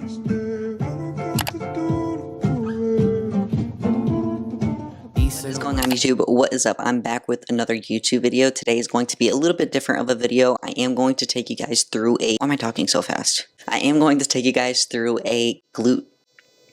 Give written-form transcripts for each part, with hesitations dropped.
What is going on, YouTube? What is up? I'm back with another YouTube video. Today is going to be a little bit different of a video. I am going to take you guys through a... Why am I talking so fast? I am going to take you guys through a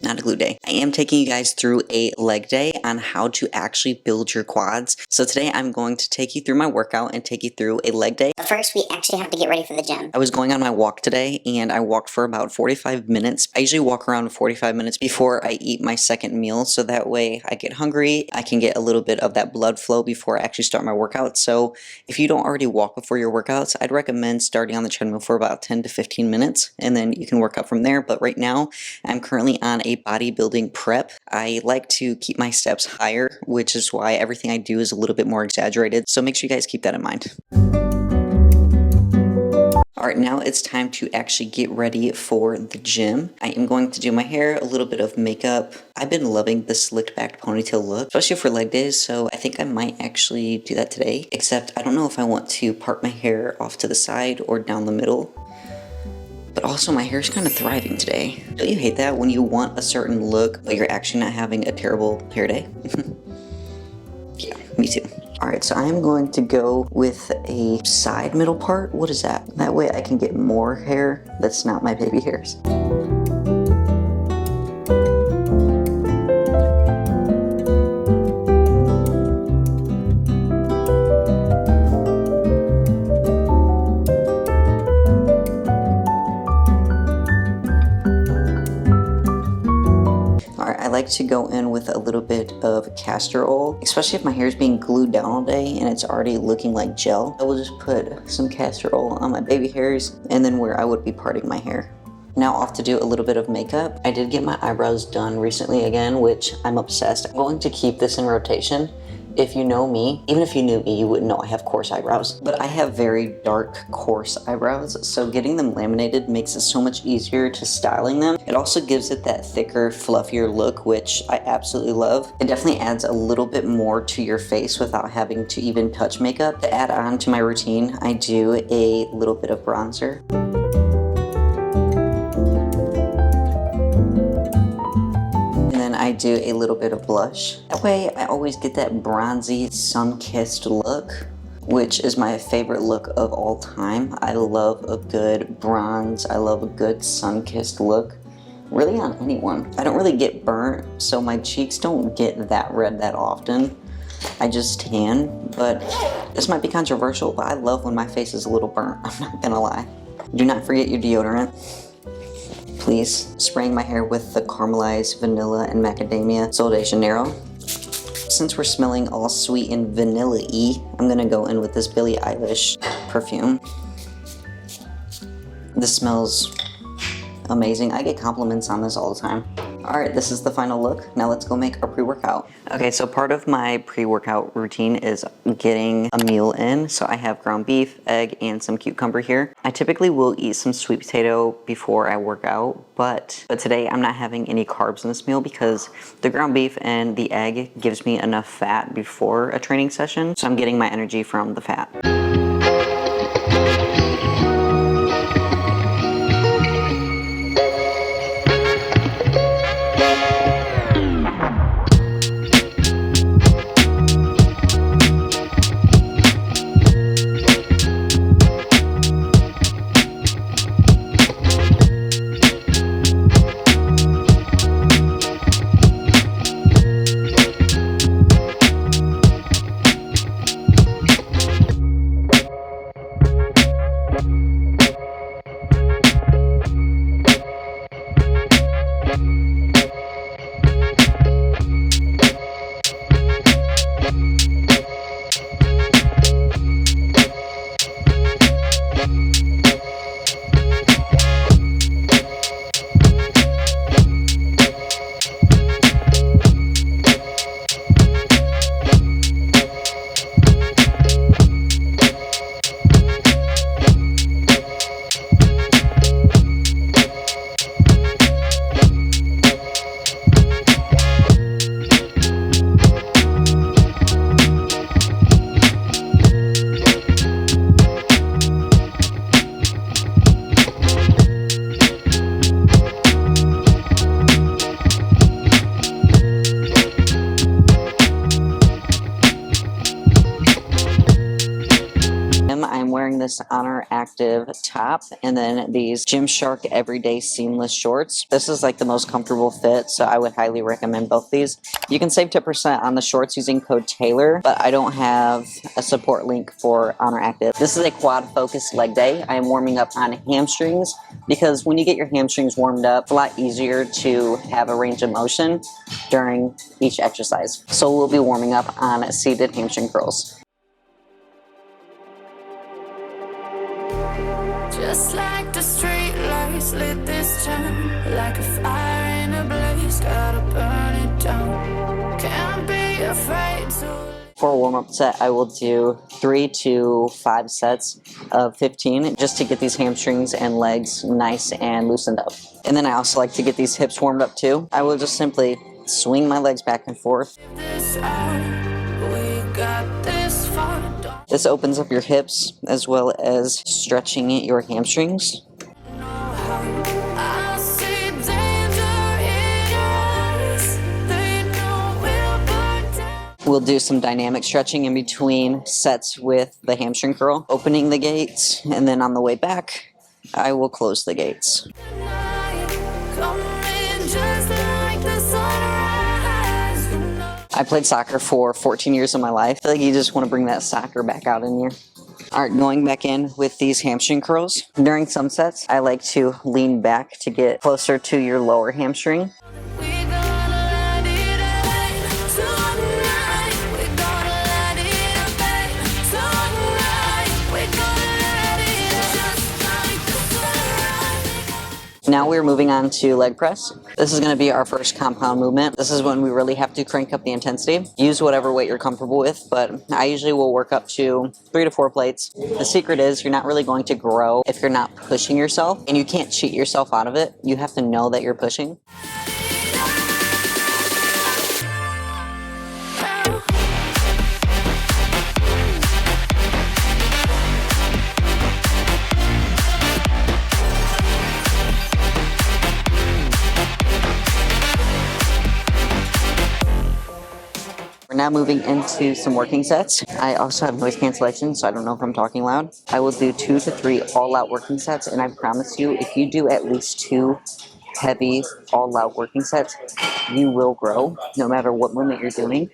not a glute day. I am taking you guys through a leg day on how to actually build your quads. So today I'm going to take you through my workout and take you through a leg day. But first, we actually have to get ready for the gym. I was going on my walk today and I walked for about 45 minutes. I usually walk around 45 minutes before I eat my second meal, so that way I get hungry, I can get a little bit of that blood flow before I actually start my workout. So if you don't already walk before your workouts, I'd recommend starting on the treadmill for about 10 to 15 minutes and then you can work up from there. But right now I'm currently on a bodybuilding prep. I like to keep my steps higher, which is why everything I do is a little bit more exaggerated. So make sure you guys keep that in mind. Alright, now it's time to actually get ready for the gym. I am going to do my hair, a little bit of makeup. I've been loving the slicked back ponytail look, especially for leg days, so I think I might actually do that today. Except I don't know if I want to part my hair off to the side or down the middle. But also my hair's kind of thriving today. Don't you hate that when you want a certain look, but you're actually not having a terrible hair day? Yeah, me too. Alright, so I'm going to go with a side middle part. What is that? That way I can get more hair that's not my baby hairs. I like to go in with a little bit of castor oil, especially if my hair is being glued down all day and it's already looking like gel. I will just put some castor oil on my baby hairs and then where I would be parting my hair. Now off to do a little bit of makeup. I did get my eyebrows done recently again, which I'm obsessed. I'm going to keep this in rotation. If you know me, even if you knew me, you wouldn't know I have coarse eyebrows. But I have very dark, coarse eyebrows, so getting them laminated makes it so much easier to styling them. It also gives it that thicker, fluffier look, which I absolutely love. It definitely adds a little bit more to your face without having to even touch makeup. To add on to my routine, I do a little bit of bronzer. I do a little bit of blush. That way I always get that bronzy, sun-kissed look, which is my favorite look of all time. I love a good bronze. I love a good sun-kissed look. Really on anyone. I don't really get burnt, so my cheeks don't get that red that often. I just tan, but this might be controversial, but I love when my face is a little burnt. I'm not gonna lie. Do not forget your deodorant. Please. Spraying my hair with the caramelized vanilla and macadamia Sol de Janeiro. Since we're smelling all sweet and vanilla-y, I'm gonna go in with this Billie Eilish perfume. This smells amazing. I get compliments on this all the time. Alright, this is the final look. Now let's go make our pre-workout. Okay, so part of my pre-workout routine is getting a meal in. So I have ground beef, egg, and some cucumber here. I typically will eat some sweet potato before I work out, but today I'm not having any carbs in this meal because the ground beef and the egg gives me enough fat before a training session, so I'm getting my energy from the fat. this Honor Active top and then these Gymshark Everyday Seamless shorts. This is like the most comfortable fit, so I would highly recommend both these. You can save 10% on the shorts using code Taylor, but I don't have a support link for Honor Active. This is a quad focused leg day. I am warming up on hamstrings because when you get your hamstrings warmed up, it's a lot easier to have a range of motion during each exercise. So we'll be warming up on seated hamstring curls. Just like the street lights lit this town, like a fire in a blaze, gotta burn it down. Can't be afraid to. For a warm-up set, I will do 3 to 5 sets of 15 just to get these hamstrings and legs nice and loosened up. And then I also like to get these hips warmed up too. I will just simply swing my legs back and forth. This opens up your hips as well as stretching your hamstrings. We'll do some dynamic stretching in between sets with the hamstring curl, opening the gates, and then on the way back, I will close the gates. I played soccer for 14 years of my life. I feel like you just want to bring that soccer back out in you. Alright, going back in with these hamstring curls. During some sets, I like to lean back to get closer to your lower hamstring. Now we're moving on to leg press. This is going to be our first compound movement. This is when we really have to crank up the intensity. Use whatever weight you're comfortable with, but I usually will work up to 3 to 4 plates. The secret is you're not really going to grow if you're not pushing yourself, and you can't cheat yourself out of it. You have to know that you're pushing. We're now moving into some working sets. I also have noise cancellation, so I don't know if I'm talking loud. I will do 2 to 3 all-out working sets, and I promise you, if you do at least 2 heavy all-out working sets, you will grow, no matter what movement you're doing.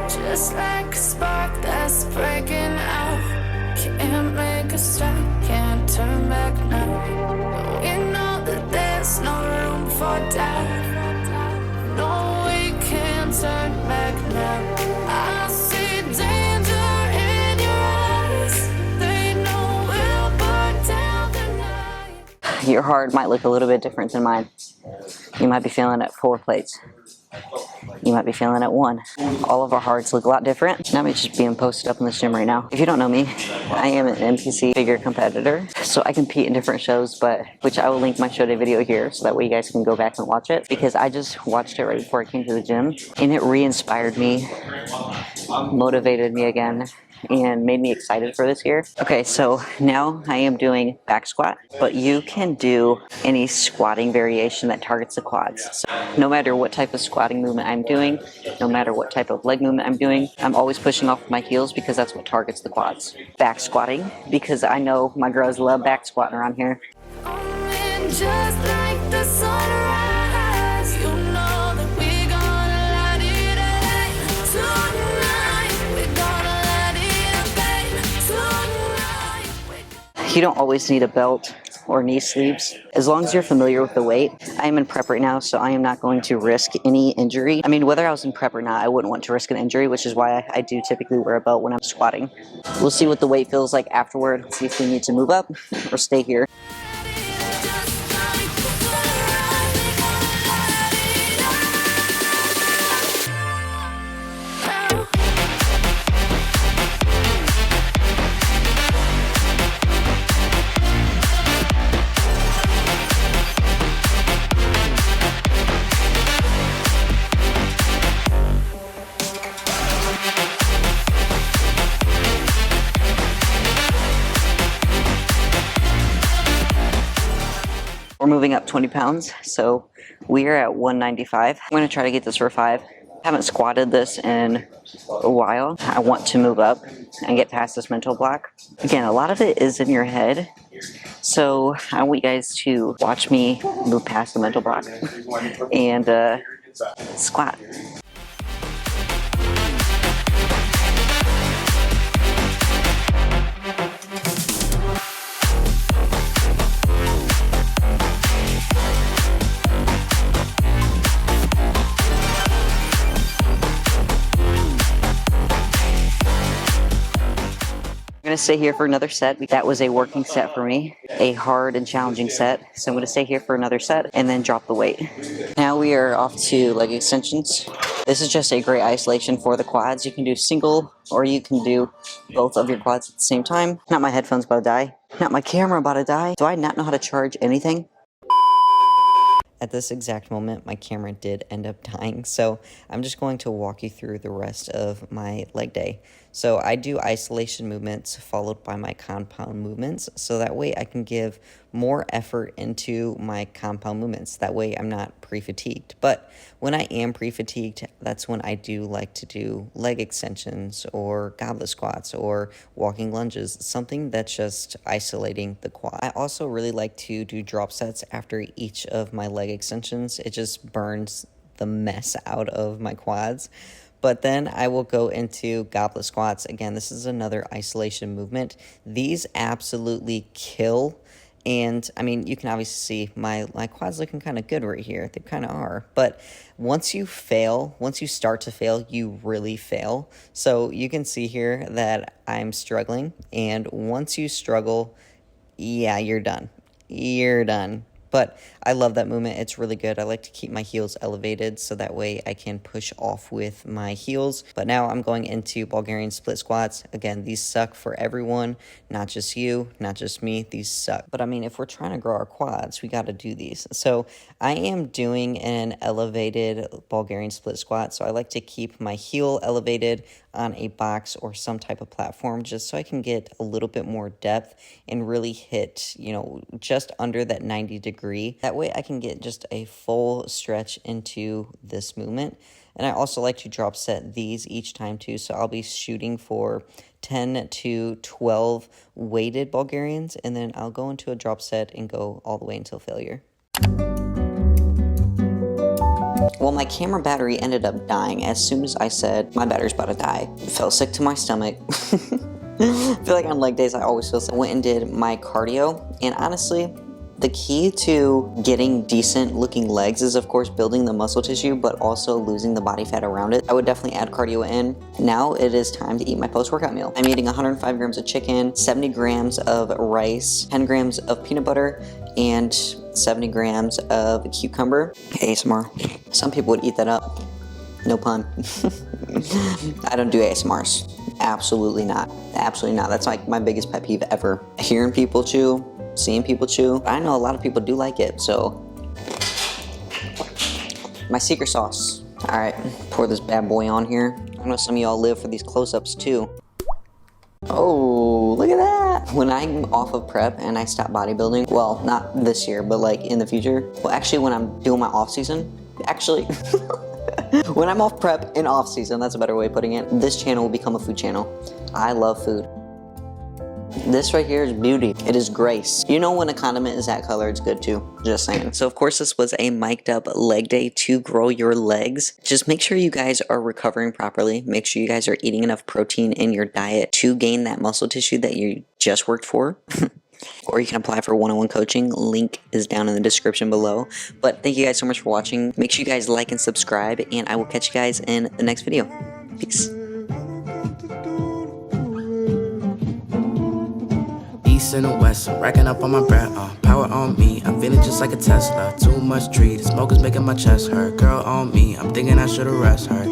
Just like a spark that's breaking out. Can't make a stop, can't turn back now. We know that there's no room for doubt. No, we can't turn back now. I see danger in your eyes. They know we'll burn down the night. Your heart might look a little bit different than mine. You might be feeling it 4 plates. You might be feeling it 1. All of our hearts look a lot different. Now I'm just being posted up in this gym right now. If you don't know me, I am an NPCFigure competitor. So I compete in different shows, which I will link my show day video here so that way you guys can go back and watch it. Because I just watched it right before I came to the gym and it re-inspired me, motivated me again, and made me excited for this year. Okay, so now I am doing back squat, but you can do any squatting variation that targets the quads. So no matter what type of squatting movement I'm doing, no matter what type of leg movement I'm doing, I'm always pushing off my heels because that's what targets the quads. Back squatting, because I know my girls love back squatting around here. Just like the sunrise, you know that we're gonna light it up tonight. We're gonna light it up tonight. You don't always need a belt or knee sleeves. As long as you're familiar with the weight. I am in prep right now, so I am not going to risk any injury. I mean, whether I was in prep or not, I wouldn't want to risk an injury, which is why I do typically wear a belt when I'm squatting. We'll see what the weight feels like afterward, see if we need to move up or stay here. 20 pounds. So we are at 195. I'm gonna try to get this for 5. Haven't squatted this in a while. I want to move up and get past this mental block. Again, a lot of it is in your head. So I want you guys to watch me move past the mental block and squat. I'm gonna stay here for another set. That was a working set for me, a hard and challenging set. So I'm gonna stay here for another set and then drop the weight. Now we are off to leg extensions. This is just a great isolation for the quads. You can do single or you can do both of your quads at the same time. Not my headphones about to die. Not my camera about to die. Do I not know how to charge anything? At this exact moment, my camera did end up dying, so I'm just going to walk you through the rest of my leg day. So I do isolation movements followed by my compound movements, so that way I can give more effort into my compound movements. That way I'm not pre-fatigued. But when I am pre-fatigued, that's when I do like to do leg extensions or goblet squats or walking lunges, something that's just isolating the quad. I also really like to do drop sets after each of my leg extensions. It just burns the mess out of my quads. But then I will go into goblet squats. Again, this is another isolation movement. These absolutely kill. And I mean, you can obviously see my quads looking kind of good right here. They kind of are. But once you fail, once you start to fail, you really fail. So you can see here that I'm struggling. And once you struggle, yeah, you're done. You're done. But I love that movement. It's really good. I like to keep my heels elevated so that way I can push off with my heels. But now I'm going into Bulgarian split squats. Again, these suck for everyone, not just you, not just me. These suck. But I mean, if we're trying to grow our quads, we got to do these. So I am doing an elevated Bulgarian split squat. So I like to keep my heel elevated on a box or some type of platform just so I can get a little bit more depth and really hit, you know, just under that 90 degree. That way I can get just a full stretch into this movement. And I also like to drop set these each time too. So I'll be shooting for 10 to 12 weighted Bulgarians, and then I'll go into a drop set and go all the way until failure. Well, my camera battery ended up dying as soon as I said my battery's about to die. I felt sick to my stomach. I feel like on leg days I always feel sick. I went and did my cardio, and honestly, the key to getting decent looking legs is of course building the muscle tissue, but also losing the body fat around it. I would definitely add cardio in. Now it is time to eat my post-workout meal. I'm eating 105 grams of chicken, 70 grams of rice, 10 grams of peanut butter, and 70 grams of cucumber. ASMR. Some people would eat that up. No pun. I don't do ASMRs. Absolutely not. Absolutely not. That's like my biggest pet peeve ever. Hearing people chew, seeing people chew. I know a lot of people do like it, so. My secret sauce. All right, pour this bad boy on here. I know some of y'all live for these close-ups too. Oh, look at that. When I'm off of prep and I stop bodybuilding, well, not this year, but like in the future. Well, actually when I'm doing my off season, when I'm off prep in off season, that's a better way of putting it, this channel will become a food channel. I love food. This right here is beauty. It is grace. You know when a condiment is that color, it's good too. Just saying. So of course this was a mic'd up leg day to grow your legs. Just make sure you guys are recovering properly. Make sure you guys are eating enough protein in your diet to gain that muscle tissue that you just worked for. Or you can apply for one-on-one coaching. Link is down in the description below. But thank you guys so much for watching. Make sure you guys like and subscribe, and I will catch you guys in the next video. Peace. East and the west, I'm racking up on my bread, power on me, I'm feeling just like a Tesla. Too much tree, the smoke is making my chest hurt. Girl on me, I'm thinking I should've rest her.